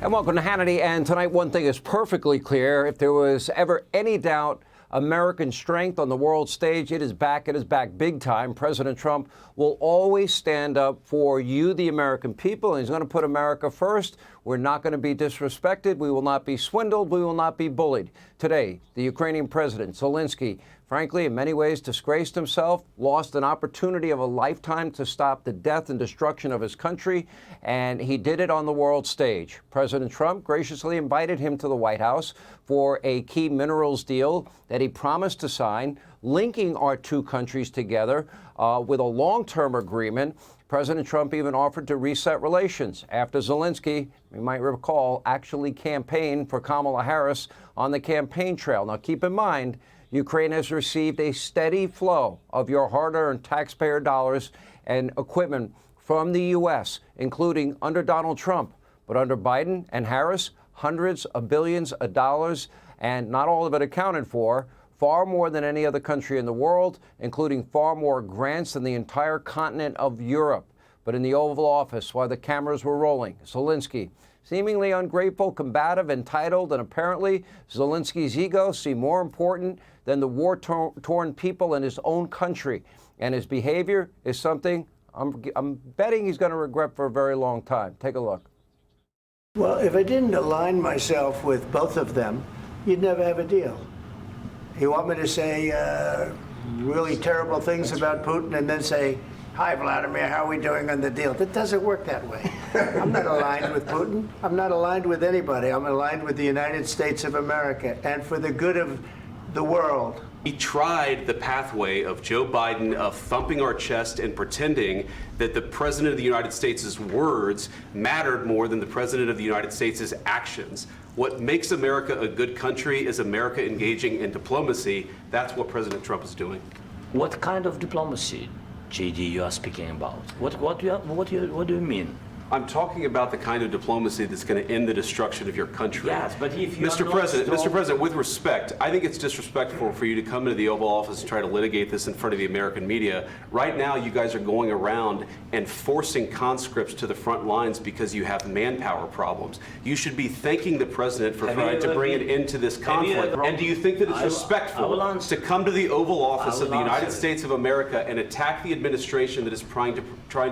And welcome to Hannity. And tonight, one thing is perfectly clear. If there was ever any doubt American strength on the world stage, it is back. It is back big time. President Trump will always stand up for you, the American people, and he's going to put America first. We're not going to be disrespected. We will not be swindled. We will not be bullied. Today, the Ukrainian president, Zelenskyy, frankly, in many ways disgraced himself, lost an opportunity of a lifetime to stop the death and destruction of his country, and he did it on the world stage. President Trump graciously invited him to the White House for a key minerals deal that he promised to sign, linking our two countries together with a long-term agreement. President Trump even offered to reset relations after Zelenskyy, you might recall, actually campaigned for Kamala Harris on the campaign trail. Now, keep in mind, Ukraine has received a steady flow of your hard-earned taxpayer dollars and equipment from the U.S., including under Donald Trump. But under Biden and Harris, hundreds of billions of dollars, and not all of it accounted for, far more than any other country in the world, including far more grants than the entire continent of Europe. But in the Oval Office, while the cameras were rolling, Zelenskyy, seemingly ungrateful, combative, entitled, and apparently Zelensky's ego seemed more important than the war-torn people in his own country. And his behavior is something I'm betting he's going to regret for a very long time. Take a look. Well, if I didn't align myself with both of them, you'd never have a deal. You want me to say really terrible things about Putin and then say, "Hi, Vladimir, how are we doing on the deal?" That doesn't work that way. I'm not aligned with Putin. I'm not aligned with anybody. I'm aligned with the United States of America and for the good of the world. He tried the pathway of Joe Biden of thumping our chest and pretending that the President of the United States' words mattered more than the President of the United States' actions. What makes America a good country is America engaging in diplomacy. That's what President Trump is doing. What kind of diplomacy, JD, you are speaking about? What do you mean? I'm talking about the kind of diplomacy that's going to end the destruction of your country. Yes, but if you Mr. President, with respect, I think it's disrespectful for you to come into the Oval Office and try to litigate this in front of the American media. Right now, you guys are going around and forcing conscripts to the front lines because you have manpower problems. You should be thanking the President for trying to bring an end to this conflict. And do you think that it's respectful to come to the Oval Office of the United States of America and attack the administration that is trying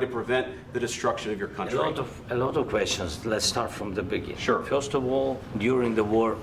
to prevent the destruction of your country? A lot of questions. Let's start from the beginning. Sure. First of all, during the war,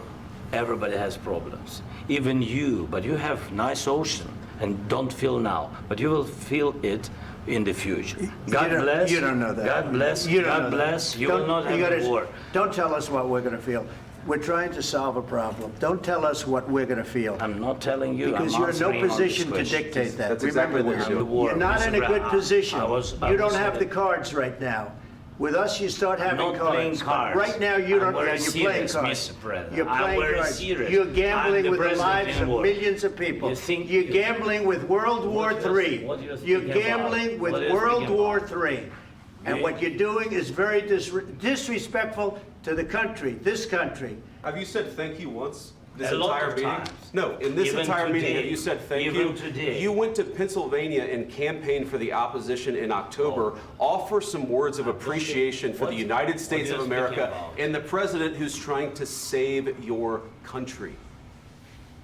everybody has problems. Even you, but you have nice ocean and don't feel now, but you will feel it in the future. God bless. You don't know that. God bless. You God bless. You will not have a war. Don't tell us what we're going to feel. We're trying to solve a problem. Don't tell us what we're going to feel. I'm not telling you. Because you're in no position to dictate that. That's exactly what you're doing. You're not in a good position. You don't have the cards cards right now. With us, you start having not cards. Playing cards. Right now, you don't. You're playing cards. Mr. President. You're playing cards. Serious. You're gambling with the lives of war. millions of people. You're gambling with World War III. You're gambling with World War III. And what you're doing is very disrespectful to the country, this country. Have you said thank you once? This A lot entire of meeting? times. No, in this Even entire meeting, today. have you said thank you? Even today. You went to Pennsylvania and campaigned for the opposition in October. Offer some words of appreciation for the United States of America and the president who's trying to save your country.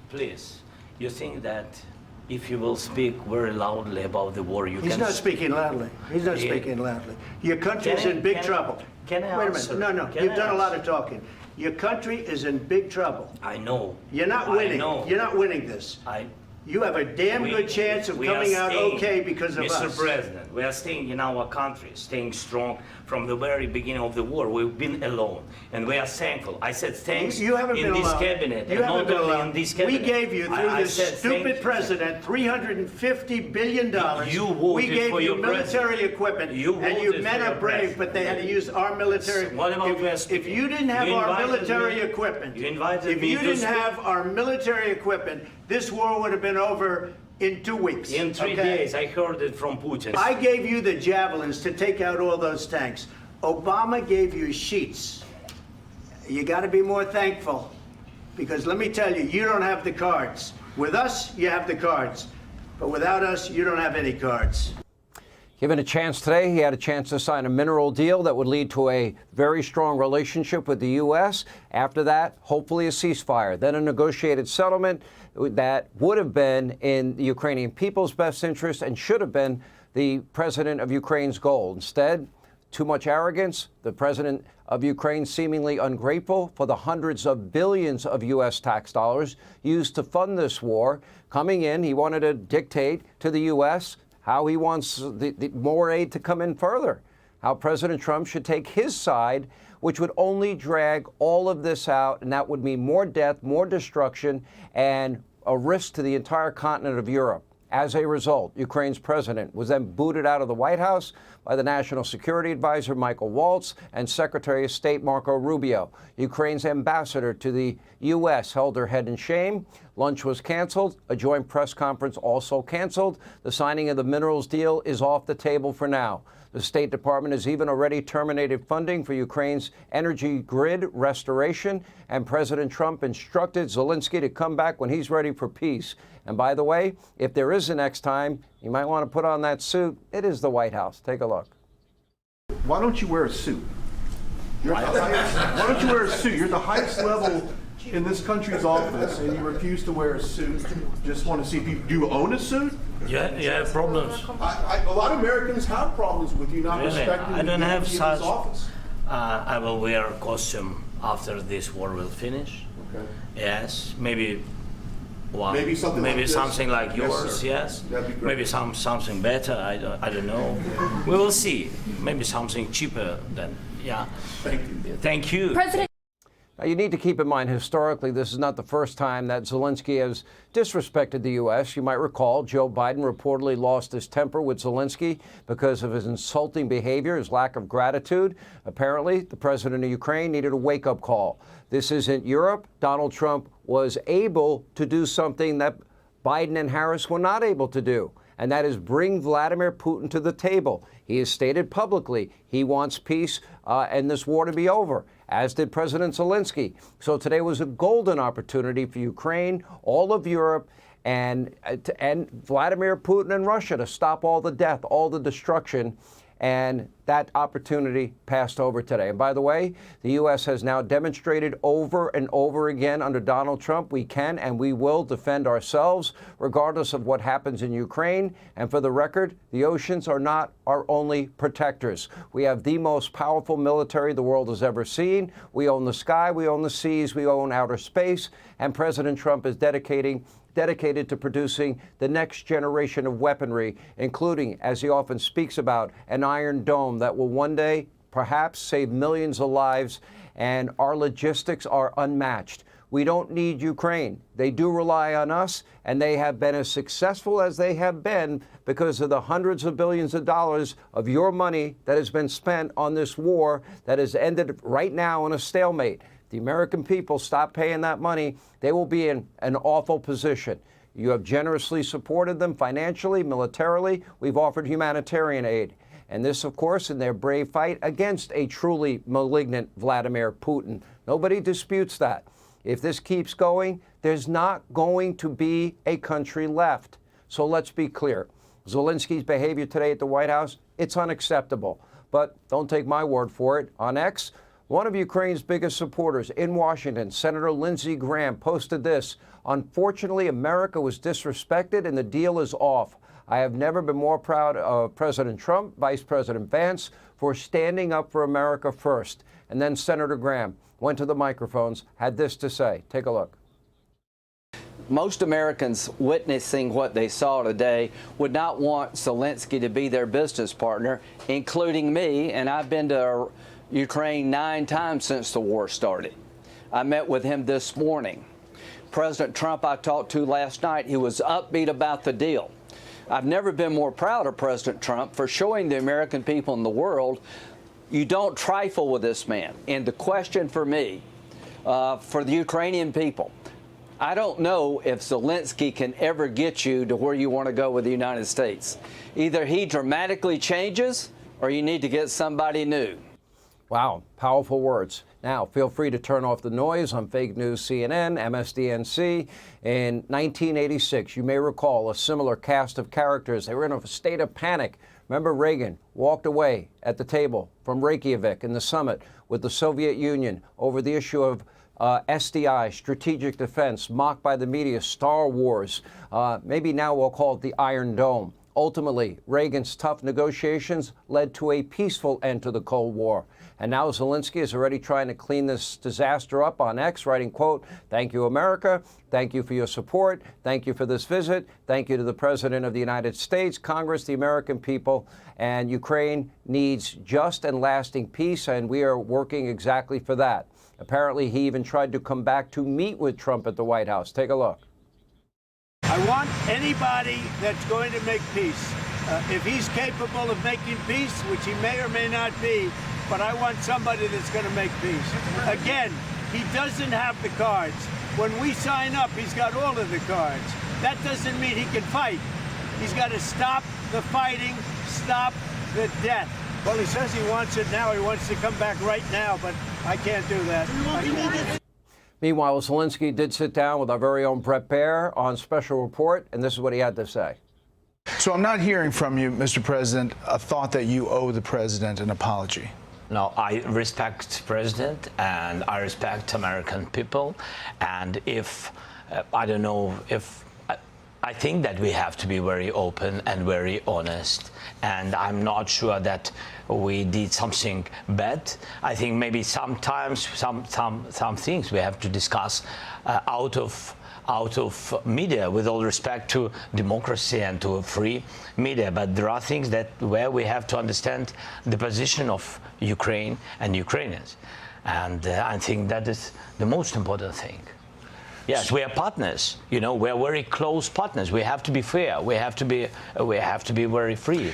Please, you think that if you will speak very loudly about the war, you can... He's not speaking loudly. He's not speaking loudly. Your country's in big trouble. Can I Wait a answer? minute. No, you've done a lot of talking. Your country is in big trouble. I know. You're not winning. I know. You're not winning this. You have a damn good chance of coming out okay because of us. Mr. President, we are staying in our country, staying strong from the very beginning of the war. We've been alone, and we are thankful. I said thanks you haven't in been this alone. cabinet, You and haven't not been only alone. in this cabinet. We gave you, through this stupid president, $350 billion. You voted we gave for you your military president. equipment, You and you voted men for are your brave, president. but they had to use our military. What about If you didn't have You our invited military me- equipment, You invited if me you to didn't speak. have our military equipment, this war would have been over in 2 weeks. In 3 days, I heard it from Putin. I gave you the javelins to take out all those tanks. Obama gave you sheets. You got to be more thankful, because let me tell you, you don't have the cards. With us, you have the cards, but without us, you don't have any cards. Given a chance today, he had a chance to sign a mineral deal that would lead to a very strong relationship with the U.S. After that, hopefully a ceasefire, then a negotiated settlement that would have been in the Ukrainian people's best interest and should have been the president of Ukraine's goal. Instead, too much arrogance, the president of Ukraine seemingly ungrateful for the hundreds of billions of U.S. tax dollars used to fund this war. Coming in, he wanted to dictate to the U.S. how he wants the more aid to come in further, how President Trump should take his side, which would only drag all of this out, and that would mean more death, more destruction, and a risk to the entire continent of Europe. As a result, Ukraine's president was then booted out of the White House by the National Security Advisor Michael Waltz and Secretary of State Marco Rubio. Ukraine's ambassador to the U.S. held her head in shame. Lunch was canceled. A joint press conference also canceled. The signing of the minerals deal is off the table for now. The State Department has even already terminated funding for Ukraine's energy grid restoration, and President Trump instructed Zelenskyy to come back when he's ready for peace. And by the way, if there is a next time, you might want to put on that suit. It is the White House. Take a look. Why don't you wear a suit? Why don't you wear a suit? You're at the highest level in this country's office, and you refuse to wear a suit. Just want to see if you do own a suit. Yeah, you have problems. A lot of Americans have problems with you not Really? respecting I don't the have dignity of such. this office. I will wear a costume after this war will finish. Okay. Yes, maybe. Well, Maybe something like this. something like Yes, yours. sir. Yes. That'd be great. Maybe something better. I don't know. We will see. Maybe something cheaper than. Yeah. Thank you. Thank you. President. Now, you need to keep in mind, historically, this is not the first time that Zelenskyy has disrespected the U.S. You might recall Joe Biden reportedly lost his temper with Zelenskyy because of his insulting behavior, his lack of gratitude. Apparently, the president of Ukraine needed a wake-up call. This isn't Europe. Donald Trump was able to do something that Biden and Harris were not able to do, and that is bring Vladimir Putin to the table. He has stated publicly he wants peace and this war to be over, as did President Zelenskyy. So today was a golden opportunity for Ukraine, all of Europe, and Vladimir Putin and Russia to stop all the death, all the destruction. And that opportunity passed over today. And by the way, the U.S. has now demonstrated over and over again under Donald Trump we can and we will defend ourselves regardless of what happens in Ukraine. And for the record, the oceans are not our only protectors. We have the most powerful military the world has ever seen. We own the sky, we own the seas, we own outer space. And President Trump is dedicated to producing the next generation of weaponry, including, as he often speaks about, an Iron Dome that will one day perhaps save millions of lives, and our logistics are unmatched. We don't need Ukraine. They do rely on us, and they have been as successful as they have been because of the hundreds of billions of dollars of your money that has been spent on this war that has ended right now in a stalemate. The American people stop paying that money, they will be in an awful position. You have generously supported them financially, militarily. We've offered humanitarian aid. And this, of course, in their brave fight against a truly malignant Vladimir Putin. Nobody disputes that. If this keeps going, there's not going to be a country left. So let's be clear. Zelensky's behavior today at the White House, it's unacceptable. But don't take my word for it. On X, one of Ukraine's biggest supporters in Washington, Senator Lindsey Graham, posted this: "Unfortunately, America was disrespected and the deal is off. I have never been more proud of President Trump, Vice President Vance, for standing up for America first." And then Senator Graham went to the microphones, had this to say. Take a look. Most Americans witnessing what they saw today would not want Zelenskyy to be their business partner, including me, and I've been to Ukraine 9 times since the war started. I met with him this morning. President Trump I talked to last night, he was upbeat about the deal. I've never been more proud of President Trump for showing the American people in the world you don't trifle with this man. And the question for me, for the Ukrainian people, I don't know if Zelenskyy can ever get you to where you want to go with the United States. Either he dramatically changes or you need to get somebody new. Wow, powerful words. Now, feel free to turn off the noise on fake news CNN, MSDNC. In 1986, you may recall a similar cast of characters. They were in a state of panic Remember, Reagan walked away at the table from Reykjavik in the summit with the Soviet Union over the issue of SDI, strategic defense, mocked by the media, Star Wars. Maybe now we'll call it the Iron Dome. Ultimately, Reagan's tough negotiations led to a peaceful end to the Cold War. And now Zelenskyy is already trying to clean this disaster up on X, writing, quote, "Thank you, America. Thank you for your support. Thank you for this visit. Thank you to the President of the United States, Congress, the American people. And Ukraine needs just and lasting peace, and we are working exactly for that." Apparently, he even tried to come back to meet with Trump at the White House. Take a look. I want anybody that's going to make peace. If he's capable of making peace, which he may or may not be, but I want somebody that's going to make peace. Again, he doesn't have the cards. When we sign up, he's got all of the cards. That doesn't mean he can fight. He's got to stop the fighting, stop the death. Well, he says he wants it now. He wants to come back right now, but I can't do that. Meanwhile, Zelenskyy did sit down with our very own Brett Baer on Special Report, and this is what he had to say. So I'm not hearing from you, Mr. President, a thought that you owe the president an apology. No, I respect President and I respect American people. And if, I don't know, if I think that we have to be very open and very honest. And I'm not sure that we did something bad. I think maybe sometimes some things we have to discuss out of media, with all respect to democracy and to a free media. But there are things that where we have to understand the position of Ukraine and Ukrainians. And I think that is the most important thing. Yes, we are partners. You know, we are very close partners. We have to be fair. We have to be very free.